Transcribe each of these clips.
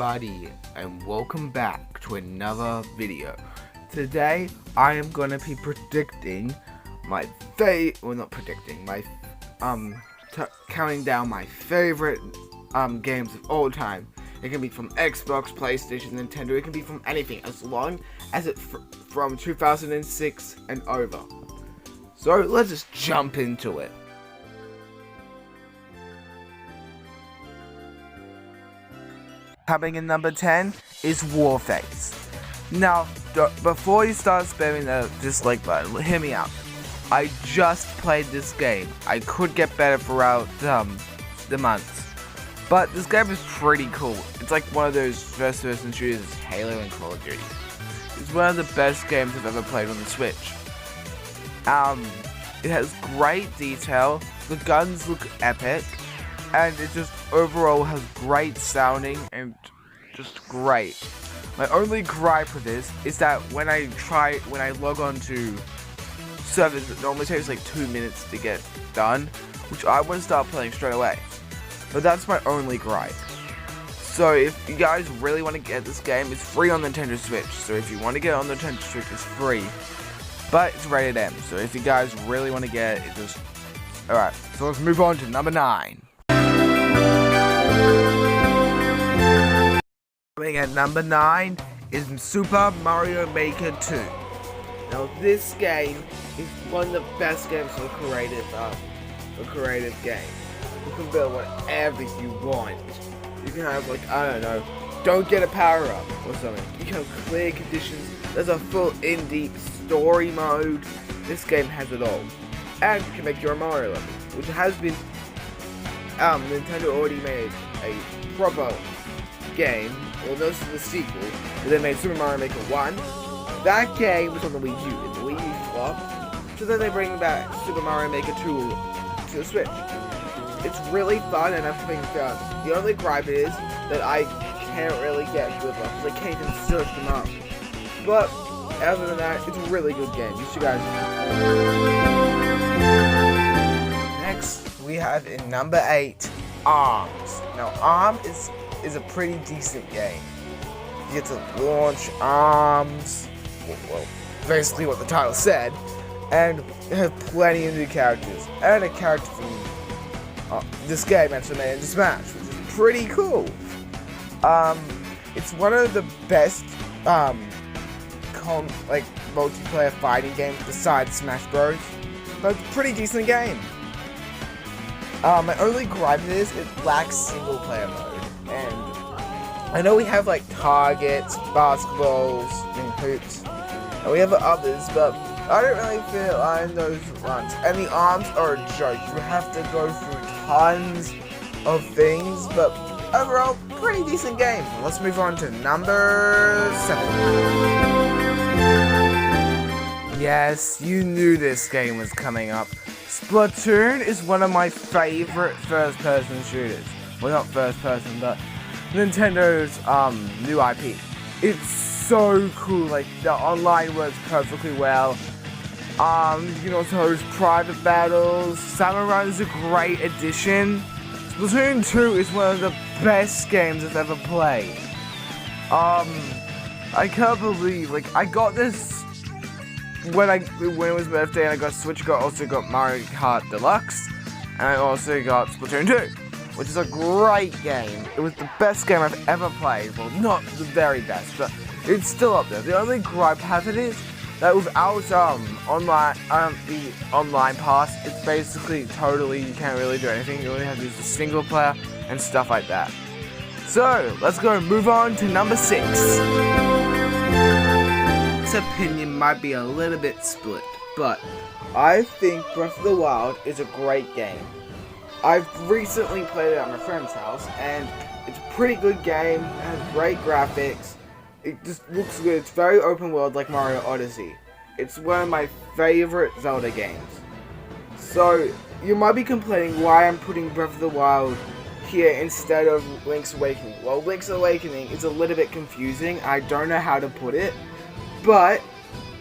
everybody, and welcome back to another video. Today I am gonna be predicting my counting down my favorite games of all time. It can be from Xbox, PlayStation, Nintendo. It can be from anything as long as it's from 2006 and over. So let's just jump into it. Coming in number 10 is Warface. Now, before you start spamming the dislike button, hear me out. I just played this game. I could get better throughout the months, but this game is pretty cool. It's like one of those first-person shooters, Halo and Call of Duty. It's one of the best games I've ever played on the Switch. It has great detail. The guns look epic. And it just overall has great sounding and just great. My only gripe with this is that when I log on to servers, it normally takes like 2 minutes to get done, which I want to start playing straight away. But that's my only gripe. So if you guys really want to get this game, it's free on Nintendo Switch. So if you want to get it on Nintendo Switch, it's free. But it's rated M. So if you guys really want to get it, just... Alright, so let's move on to number 9. Coming at number 9 is Super Mario Maker 2. Now this game is one of the best games for creative game. You can build whatever you want. You can have don't get a power up or something. You can have clear conditions. There's a full in-deep story mode. This game has it all. And you can make your Mario level, which has been Nintendo already made a proper game. Well, this is the sequel, but they made Super Mario Maker 1. That game was on the Wii U, and the Wii U flopped. So then they bring back Super Mario Maker 2 to the Switch. It's really fun and everything's done. The only gripe is that I can't really get good levels. I can't even search them up. But other than that, it's a really good game. You should guys. Next, we have in number 8, ARMS. Now, ARMS is a pretty decent game. You get to launch arms, well, basically what the title said, and it has plenty of new characters, and a character from this game actually made into Smash, which is pretty cool. It's one of the best multiplayer fighting games besides Smash Bros, but it's a pretty decent game. My only gripe is it lacks single player mode. And I know we have like targets, basketballs, and hoops, and we have others, but I don't really feel on those ones. And the arms are a joke. You have to go through tons of things, but overall, pretty decent game. Let's move on to number 7. Yes, you knew this game was coming up. Splatoon is one of my favorite first-person shooters. Well, not first-person, but Nintendo's new IP. It's so cool. Like, the online works perfectly well. You can also host private battles. Salmon Run is a great addition. Splatoon 2 is one of the best games I've ever played. I can't believe, I got this when it was my birthday, and I got Switch. Also got Mario Kart Deluxe, and I also got Splatoon 2, which is a great game. It was the best game I've ever played. Well, not the very best, but it's still up there. The only gripe I have it is that without the online pass, it's basically you can't really do anything. You only have to use the single player and stuff like that. So let's go move on to number 6. This opinion might be a little bit split, but I think Breath of the Wild is a great game. I've recently played it at my friend's house, and it's a pretty good game. It has great graphics. It just looks good. It's very open world, like Mario Odyssey. It's one of my favorite Zelda games. So you might be complaining why I'm putting Breath of the Wild here instead of Link's Awakening. Well, Link's Awakening is a little bit confusing. I don't know how to put it.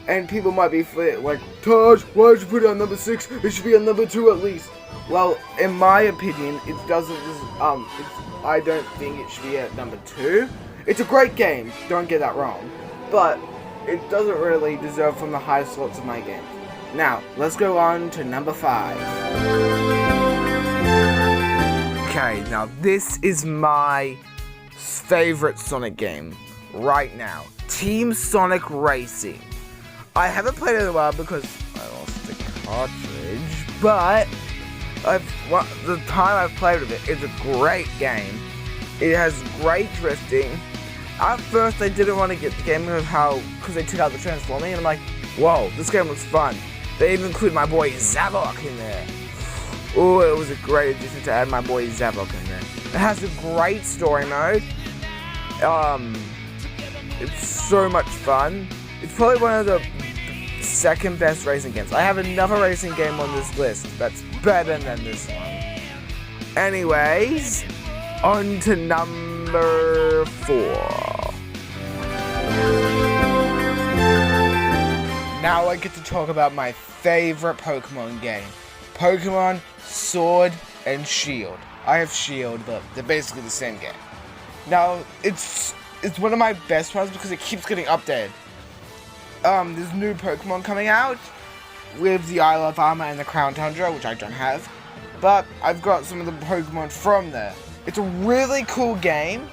And people might be like, Taj, why did you put it on number 6? It should be on number 2 at least. Well, in my opinion, it doesn't. I don't think it should be at number 2. It's a great game, don't get that wrong, but it doesn't really deserve from the highest slots of my games. Now, let's go on to number 5. Okay, now this is my favorite Sonic game right now. Team Sonic Racing. I haven't played it in a while because I lost the cartridge, but the time I've played with it's a great game. It has great drifting. At first I didn't want to get the game because they took out the transforming, and I'm like, whoa, this game looks fun. They even include my boy Zavok in there. Oh, it was a great addition to add my boy Zavok in there. It has a great story mode. It's so much fun. It's probably one of the second best racing games. I have another racing game on this list that's better than this one. Anyways, on to number 4. Now I get to talk about my favorite Pokemon game. Pokemon Sword and Shield. I have Shield, but they're basically the same game. Now, it's one of my best ones because it keeps getting updated. There's new Pokemon coming out with the Isle of Armor and the Crown Tundra, which I don't have, but I've got some of the Pokemon from there. It's a really cool game.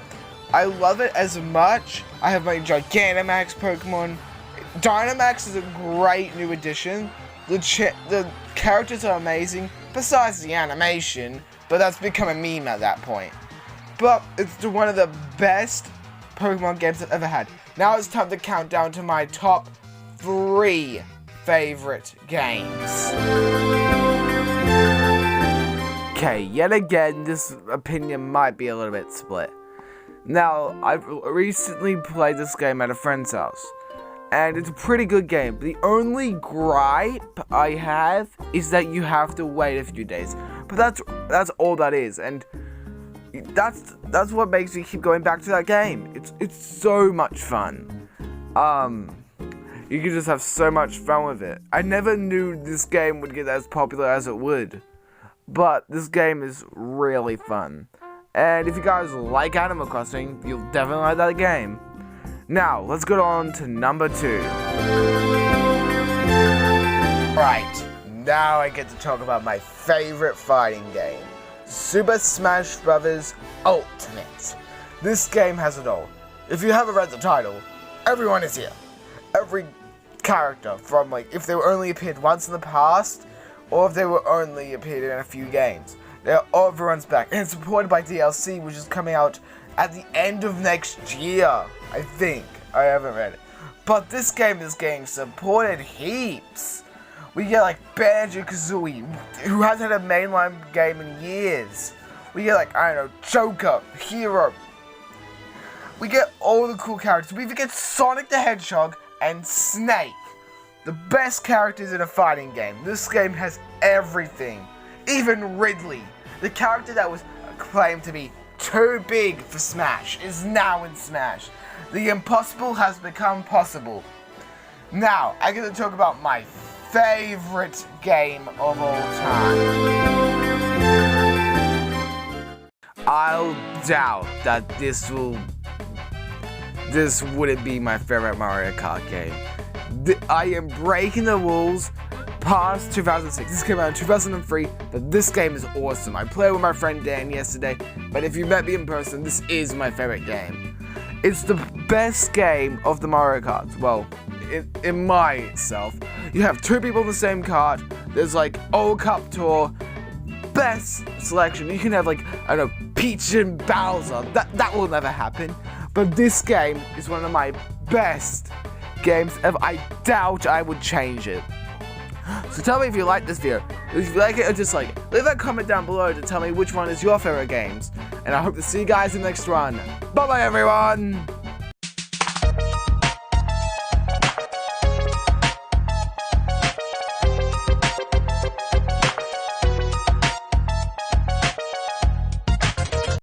I love it as much. I have my Gigantamax Pokemon. Dynamax is a great new addition. The characters are amazing, besides the animation, but that's become a meme at that point. But it's one of the best Pokemon games I've ever had. Now it's time to count down to my top 3 favorite games. Okay, yet again, this opinion might be a little bit split. Now, I've recently played this game at a friend's house, and it's a pretty good game. The only gripe I have is that you have to wait a few days. But that's all that is, and that's what makes me keep going back to that game. It's so much fun. You can just have so much fun with it. I never knew this game would get as popular as it would, but this game is really fun. And if you guys like Animal Crossing, you'll definitely like that game. Now, let's go on to number 2. Right, now I get to talk about my favorite fighting game, Super Smash Bros. Ultimate. This game has it all. If you haven't read the title, everyone is here. Every character from, if they were only appeared once in the past, or if they were only appeared in a few games. Everyone's back, and it's supported by DLC, which is coming out at the end of next year, I think. I haven't read it. But this game is getting supported heaps. We get Banjo-Kazooie, who hasn't had a mainline game in years. We get Joker, Hero. We get all the cool characters. We even get Sonic the Hedgehog and Snake. The best characters in a fighting game. This game has everything. Even Ridley, the character that was claimed to be too big for Smash, is now in Smash. The impossible has become possible. Now, I get to talk about my favorite game of all time. I'll doubt that this wouldn't be my favorite Mario Kart game. I am breaking the rules past 2006. This came out in 2003, but this game is awesome. I played with my friend Dan yesterday, but if you met me in person, this is my favorite game. It's the best game of the Mario Karts. Well, in myself. You have 2 people in the same kart. There's Old Cup Tour. Best selection. You can have Peach and Bowser. That will never happen. But this game is one of my best games ever. I doubt I would change it. So tell me if you like this video. If you like it or dislike it, leave that comment down below to tell me which one is your favorite games. And I hope to see you guys in the next one. Bye bye everyone!